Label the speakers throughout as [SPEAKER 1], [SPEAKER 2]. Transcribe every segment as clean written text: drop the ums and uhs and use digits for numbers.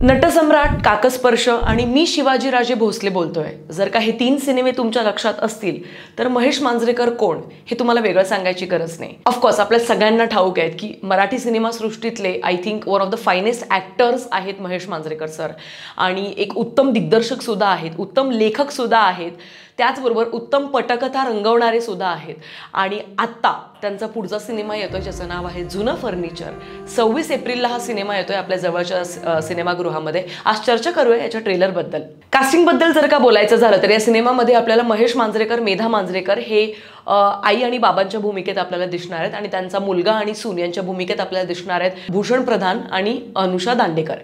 [SPEAKER 1] नटसम्राट, काकस्पर्श आणि मी शिवाजीराजे भोसले बोलतोय. जर का हे 3 सिनेमे तुमच्या लक्षात असतील तर महेश मांजरेकर कोण हे तुम्हाला वेगळं सांगायची गरज नाही. ऑफकोर्स आपल्या सगळ्यांना ठाऊक आहेत की मराठी सिनेमासृष्टीतले I think one of the finest actors आहेत महेश मांजरेकर सर. आणि एक उत्तम दिग्दर्शक सुद्धा आहेत, उत्तम लेखक सुद्धा आहेत, त्याचबरोबर उत्तम पटकथा रंगवणारे सुद्धा आहेत. आणि आत्ता त्यांचा पुढचा सिनेमा येतोय ज्याचं नाव आहे जुनं फर्निचर. 26 एप्रिलला हा सिनेमा येतोय आपल्या जवळच्या सिनेमागृहामध्ये. आज चर्चा करूया याच्या ट्रेलरबद्दल. कास्टिंगबद्दल जर का बोलायचं झालं तर या सिनेमामध्ये आपल्याला महेश मांजरेकर, मेधा मांजरेकर हे आई आणि बाबांच्या भूमिकेत आपल्याला दिसणार आहेत आणि त्यांचा मुलगा आणि सून यांच्या भूमिकेत आपल्याला दिसणार आहेत भूषण प्रधान आणि अनुषा दांडेकर.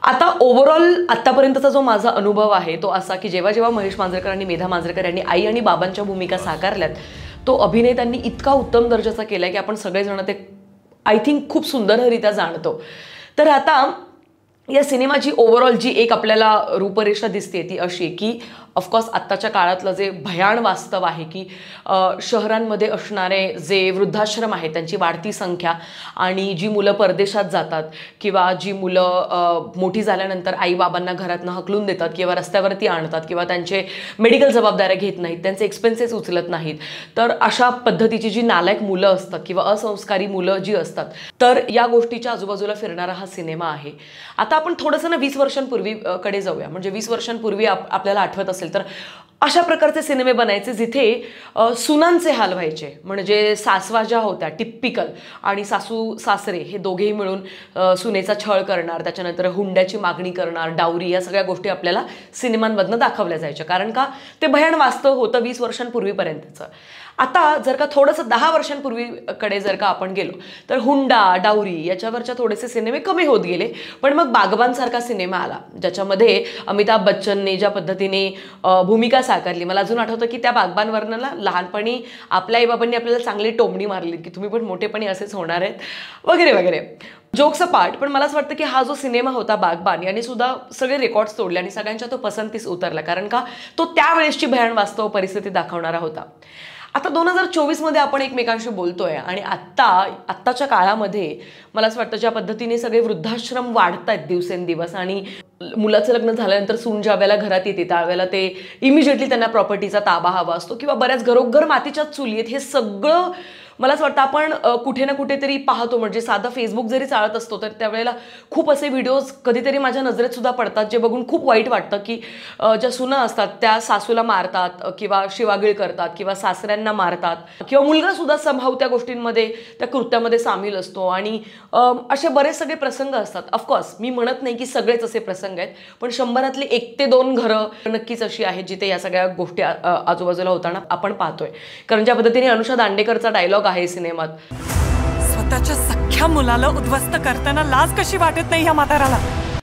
[SPEAKER 1] आता ओव्हरऑल आत्तापर्यंतचा जो माझा अनुभव आहे तो असा की जेव्हा जेव्हा महेश मांजरेकर आणि मेधा मांजरेकर यांनी आई आणि बाबांच्या भूमिका साकारल्यात तो अभिनय त्यांनी इतका उत्तम दर्जाचा केला की आपण सगळेजण ते आय थिंक खूप सुंदररित्या जाणतो. तर आता या सिनेमाची ओव्हरऑल जी एक आपल्याला रूपरेषा दिसते ती अशी की ऑफकोर्स आत्ताच्या काळातलं जे भयाण वास्तव आहे की शहरांमध्ये असणारे जे वृद्धाश्रम आहेत त्यांची वाढती संख्या आणि जी मुलं परदेशात जातात किंवा जी मुलं मोठी झाल्यानंतर आईबाबांना घरातनं हकलून देतात किंवा रस्त्यावरती आणतात किंवा त्यांचे मेडिकल जबाबदाऱ्या घेत नाहीत, त्यांचे एक्सपेन्सेस उचलत नाहीत, तर अशा पद्धतीची जी नालायक मुलं असतात किंवा असंस्कारी मुलं जी असतात तर या गोष्टीच्या आजूबाजूला फिरणारा हा सिनेमा आहे. आता आपण थोडंसं ना 20 वर्षांपूर्वी कडे जाऊया. म्हणजे 20 वर्षांपूर्वी आपल्याला आठवत असेल तर अशा प्रकारचे सिनेमे बनायचे जिथे सुनांचे हाल व्हायचे. म्हणजे सासवा ज्या होत्या टिपिकल आणि सासू सासरे हे दोघेही मिळून सुनेचा छळ करणार, त्याच्यानंतर हुंड्याची मागणी करणार, डावरी, या सगळ्या गोष्टी आपल्याला सिनेमांमधनं दाखवल्या जायच्या. कारण का ते भयान वास्तव होतं 20 वर्षांपूर्वीपर्यंतचं. आता जर का थोडंसं 10 वर्षांपूर्वीकडे जर का आपण गेलो तर हुंडा, डावरी याच्यावरच्या थोडेसे सिनेमे कमी होत गेले. पण मग बागबानसारखा सिनेमा आला ज्याच्यामध्ये अमिताभ बच्चनने ज्या पद्धतीने भूमिका साकारली. मला अजून आठवतं की त्या बागबानवरनं लहानपणी आपल्या आईबाबांनी आपल्याला चांगली टोमणी मारली की तुम्ही पण मोठेपणी असेच होणार आहेत वगैरे वगैरे. जोक्स अपार्ट, पण मला असं वाटतं की हा जो सिनेमा होता बागबान याने सुद्धा सगळे रेकॉर्ड्स तोडले आणि सगळ्यांच्या तो पसंतीस उतरला. कारण का तो त्यावेळेसची भयान वास्तव परिस्थिती दाखवणारा होता. आता 2024 मध्ये आपण एकमेकांशी बोलतोय आणि आत्ताच्या काळामध्ये मला असं वाटतं ज्या पद्धतीने सगळे वृद्धाश्रम वाढत आहेत दिवसेंदिवस आणि मुलाचं लग्न झाल्यानंतर सून ज्या वेळेला घरात येते त्यावेळेला ते इमिजिएटली त्यांना प्रॉपर्टीचा ताबा हवा असतो किंवा बऱ्याच घरोघर मातीच्याच चुली आहेत, हे सगळं मला असं वाटतं आपण कुठे ना कुठेतरी पाहतो. म्हणजे साधा फेसबुक जरी चालत असतो तर त्यावेळेला खूप असे व्हिडिओज कधीतरी माझ्या नजरेत सुद्धा पडतात जे बघून खूप वाईट वाटतं की ज्या सुना असतात त्या सासूला मारतात किंवा शिवागीळ करतात किंवा सासऱ्यांना मारतात किंवा मुलगा सुद्धा संभाव त्या गोष्टींमध्ये त्या कृत्यामध्ये सामील असतो आणि असे बरेच सगळे प्रसंग असतात. ऑफकोर्स मी म्हणत नाही की सगळेच असे प्रसंग आहेत, पण 100 1 ते 2 घरं नक्कीच अशी आहेत जिथे या सगळ्या गोष्टी आजूबाजूला होताना आपण पाहतोय. कारण ज्या पद्धतीने अनुषा दांडेकरचा डायलॉग आहे सिनेमात,
[SPEAKER 2] स्वतःच्या सख्या मुलाला उद्ध्वस्त करताना लाज कशी वाटत नाही ह्या म्हाताराला.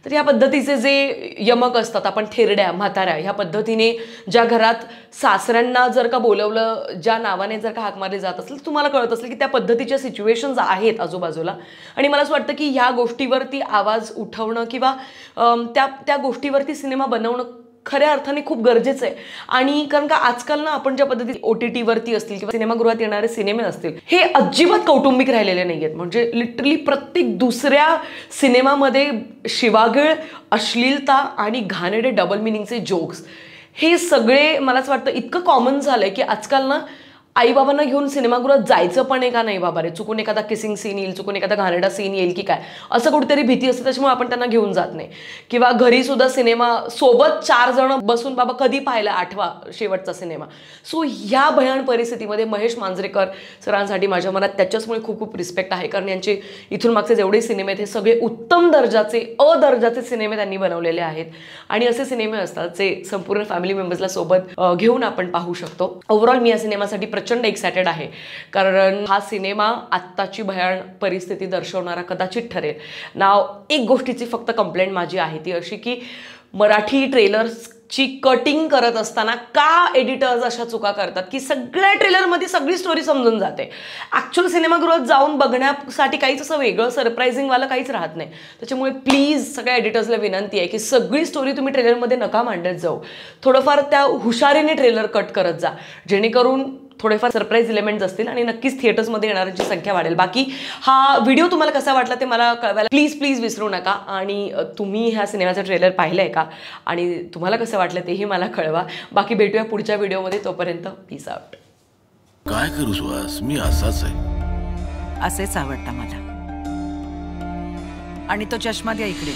[SPEAKER 1] तर या पद्धतीचे जे यमक असतात, आपण थेरड्या म्हाताऱ्या, ह्या पद्धतीने ज्या घरात सासऱ्यांना जर का बोलवलं, ज्या नावाने जर का हाक मारली जात असेल, तुम्हाला कळत असेल की त्या पद्धतीच्या सिच्युएशन्स आहेत आजूबाजूला. आणि मला असं वाटतं की ह्या गोष्टीवरती आवाज उठवणं किंवा त्या गोष्टीवरती सिनेमा बनवणं खऱ्या अर्थाने खूप गरजेचं आहे. आणि कारण का आजकाल ना आपण ज्या पद्धतीने OTT वरती असतील किंवा सिनेमागृहात येणारे सिनेमे असतील हे अजिबात कौटुंबिक राहिलेले नाही आहेत. म्हणजे लिटरली प्रत्येक दुसऱ्या सिनेमामध्ये शिवागीळ, अश्लीलता आणि घाणेरडे डबल मिनिंगचे जोक्स हे सगळे मला असं वाटतं इतकं कॉमन झालंय की आजकाल ना आईबाबांना घेऊन सिनेमागृहात जायचं पण आहे का नाही बाबा रे, चुकून एखादा किसिंग सीन येईल, चुकून एखादा घाणेरडा सीन येईल की काय, असं कुठेतरी भीती असते. त्याच्यामुळे आपण त्यांना घेऊन जात नाही. किंवा घरी सुद्धा सिनेमा सोबत 4 जण बसून बाबा कधी पाहिला 8वा शेवटचा सिनेमा. सो ह्या भयान परिस्थितीमध्ये महेश मांजरेकर सरांसाठी माझ्या मनात त्याच्याचमुळे खूप खूप रिस्पेक्ट आहे. कारण यांचे इथून मागचे जेवढे सिनेमे आहेत हे सगळे उत्तम दर्जाचे दर्जाचे सिनेमे त्यांनी बनवलेले आहेत. आणि असे सिनेमे असतात जे संपूर्ण फॅमिली मेंबर्सला सोबत घेऊन आपण पाहू शकतो. ओव्हरऑल मी या सिनेमासाठी प्रचंड एक्सायटेड आहे. कारण हा सिनेमा आत्ताची भयान परिस्थिती दर्शवणारा कदाचित ठरेल. नाव एक गोष्टीची फक्त कंप्लेंट माझी आहे ती अशी की मराठी ट्रेलर्सची कटिंग करत असताना का एडिटर्स अशा चुका करतात की सगळ्या ट्रेलरमध्ये सगळी स्टोरी समजून जाते. ॲक्च्युअल सिनेमागृहात जाऊन बघण्यासाठी काहीच असं वेगळं सरप्रायझिंगवालं काहीच राहत नाही. त्याच्यामुळे प्लीज सगळ्या एडिटर्सला विनंती आहे की सगळी स्टोरी तुम्ही ट्रेलरमध्ये नका मांडत जाऊ. थोडंफार त्या हुशारीने ट्रेलर कट करत जा जेणेकरून थोडेफार सरप्राईज एलिमेंट्स असतील आणि नक्कीच थिएटर्समध्ये येणाऱ्यांची संख्या वाढेल. बाकी हा व्हिडिओ तुम्हाला कसा वाटला ते मला कळवायला प्लीज विसरू नका. आणि तुम्ही ह्या सिनेमाचा ट्रेलर पाहिलं आहे का आणि तुम्हाला कसं वाटलं तेही मला कळवा. बाकी भेटूया पुढच्या व्हिडिओमध्ये. तोपर्यंत पीस आउट.
[SPEAKER 3] काय करू सुहास, मी असाच आहे.
[SPEAKER 2] असेच आवडतं मला. आणि तो चष्मा द्या इकडे.